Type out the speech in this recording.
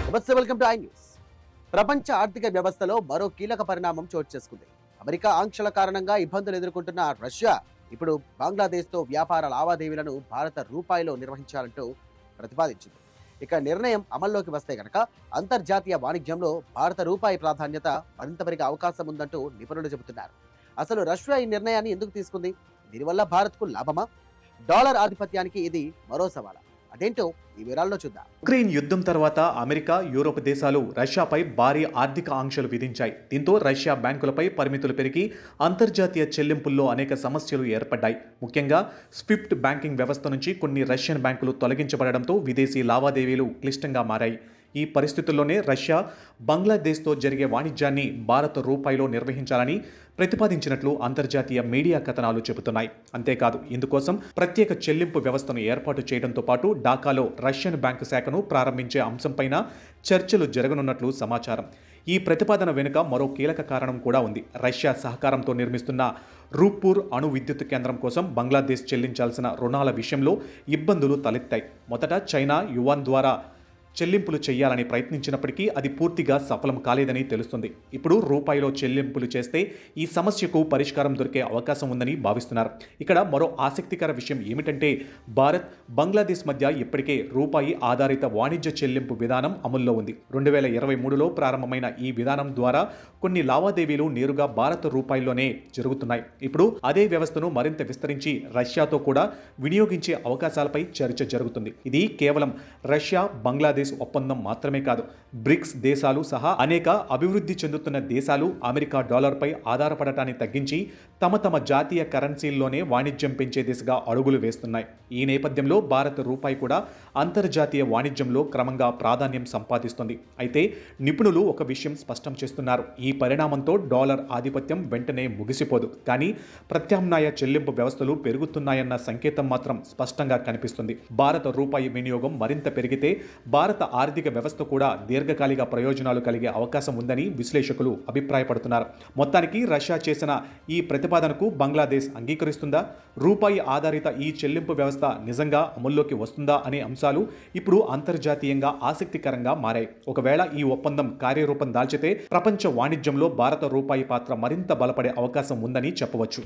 నమస్తే, welcome to I news. ప్రపంచ ఆర్థిక వ్యవస్థలో మరో కీలక పరిణామం చోటు చేసుకుంది. అమెరికా ఆంక్షల కారణంగా ఇబ్బందులు ఎదుర్కొంటున్న రష్యా ఇప్పుడు బంగ్లాదేశ్తో వ్యాపార లావాదేవీలను భారత రూపాయిలో నిర్వహించాలంటూ ప్రతిపాదించింది. ఇక నిర్ణయం అమల్లోకి వస్తే గనక అంతర్జాతీయ వాణిజ్యంలో భారత రూపాయి ప్రాధాన్యత మరింత పెరిగే అవకాశం ఉందంటూ నిపుణులు చెబుతున్నారు. అసలు రష్యా ఈ నిర్ణయాన్ని ఎందుకు తీసుకుంది? దీనివల్ల భారత్కు లాభమా? డాలర్ ఆధిపత్యానికి ఇది మరో సవాలా? అదేంటో ఈ వివరాల్లో చూద్దాం. ఉక్రెయిన్ యుద్ధం తర్వాత అమెరికా, యూరోప్ దేశాలు రష్యాపై భారీ ఆర్థిక ఆంక్షలు విధించాయి. దీంతో రష్యా బ్యాంకులపై పరిమితులు పెరిగి అంతర్జాతీయ చెల్లింపుల్లో అనేక సమస్యలు ఏర్పడ్డాయి. ముఖ్యంగా స్విఫ్ట్ బ్యాంకింగ్ వ్యవస్థ నుంచి కొన్ని రష్యన్ బ్యాంకులు తొలగించబడడంతో విదేశీ లావాదేవీలు క్లిష్టంగా మారాయి. ఈ పరిస్థితుల్లోనే రష్యా బంగ్లాదేశ్తో జరిగే వాణిజ్యాన్ని భారత రూపాయిలో నిర్వహించాలని ప్రతిపాదించినట్లు అంతర్జాతీయ మీడియా కథనాలు చెబుతున్నాయి. అంతేకాదు, ఇందుకోసం ప్రత్యేక చెల్లింపు వ్యవస్థను ఏర్పాటు చేయడంతో పాటు ఢాకాలో రష్యన్ బ్యాంకు శాఖను ప్రారంభించే అంశంపైన చర్చలు జరగనున్నట్లు సమాచారం. ఈ ప్రతిపాదన వెనుక మరో కీలక కారణం కూడా ఉంది. రష్యా సహకారంతో నిర్మిస్తున్న రూప్పూర్ అణు విద్యుత్ కేంద్రం కోసం బంగ్లాదేశ్ చెల్లించాల్సిన రుణాల విషయంలో ఇబ్బందులు తలెత్తాయి. మొదట చైనా యువాన్ ద్వారా చెల్లింపులు చేయాలని ప్రయత్నించినప్పటికీ అది పూర్తిగా సఫలం కాలేదని తెలుస్తుంది. ఇప్పుడు రూపాయిలో చెల్లింపులు చేస్తే ఈ సమస్యకు పరిష్కారం దొరికే అవకాశం ఉందని భావిస్తున్నారు. ఇక్కడ మరో ఆసక్తికర విషయం ఏమిటంటే, భారత్, బంగ్లాదేశ్ మధ్య ఇప్పటికే రూపాయి ఆధారిత వాణిజ్య చెల్లింపు విధానం అమల్లో ఉంది. 2023లో ప్రారంభమైన ఈ విధానం ద్వారా కొన్ని లావాదేవీలు నేరుగా భారత రూపాయిలోనే జరుగుతున్నాయి. ఇప్పుడు అదే వ్యవస్థను మరింత విస్తరించి రష్యాతో కూడా వినియోగించే అవకాశాలపై చర్చ జరుగుతుంది. ఇది కేవలం రష్యా, బంగ్లాదేశ్ ఒప్పందం మాత్రమే కాదు. బ్రిక్స్ దేశాలు సహా అనేక అభివృద్ధి చెందుతున్న దేశాలు అమెరికా డాలర్పై ఆధారపడటాన్ని తగ్గించి తమ జాతీయ కరెన్సీల్లోనే వాణిజ్యం పెంచే దిశగా అడుగులు వేస్తున్నాయి. ఈ నేపథ్యంలో భారత రూపాయి కూడా అంతర్జాతీయ వాణిజ్యంలో క్రమంగా ప్రాధాన్యం సంపాదిస్తుంది. అయితే నిపుణులు ఒక విషయం స్పష్టం చేస్తున్నారు. ఈ పరిణామంతో డాలర్ ఆధిపత్యం వెంటనే ముగిసిపోదు. కానీ ప్రత్యామ్నాయ చెల్లింపు వ్యవస్థలు పెరుగుతున్నాయన్న సంకేతం మాత్రం స్పష్టంగా కనిపిస్తుంది. భారత రూపాయి వినియోగం మరింత పెరిగితే భారత ఆర్థిక వ్యవస్థ కూడా దీర్ఘకాలిక ప్రయోజనాలు కలిగే అవకాశం ఉందని విశ్లేషకులు అభిప్రాయపడుతున్నారు. మొత్తానికి రష్యా చేసిన ఈ ప్రతిపాదనకు బంగ్లాదేశ్ అంగీకరిస్తుందా? రూపాయి ఆధారిత ఈ చెల్లింపు వ్యవస్థ నిజంగా అమల్లోకి వస్తుందా అనే అంశాలు ఇప్పుడు అంతర్జాతీయంగా ఆసక్తికరంగా మారాయి. ఒకవేళ ఈ ఒప్పందం కార్యరూపం దాల్చితే ప్రపంచ వాణిజ్యంలో భారత రూపాయి పాత్ర మరింత బలపడే అవకాశం ఉందని చెప్పవచ్చు.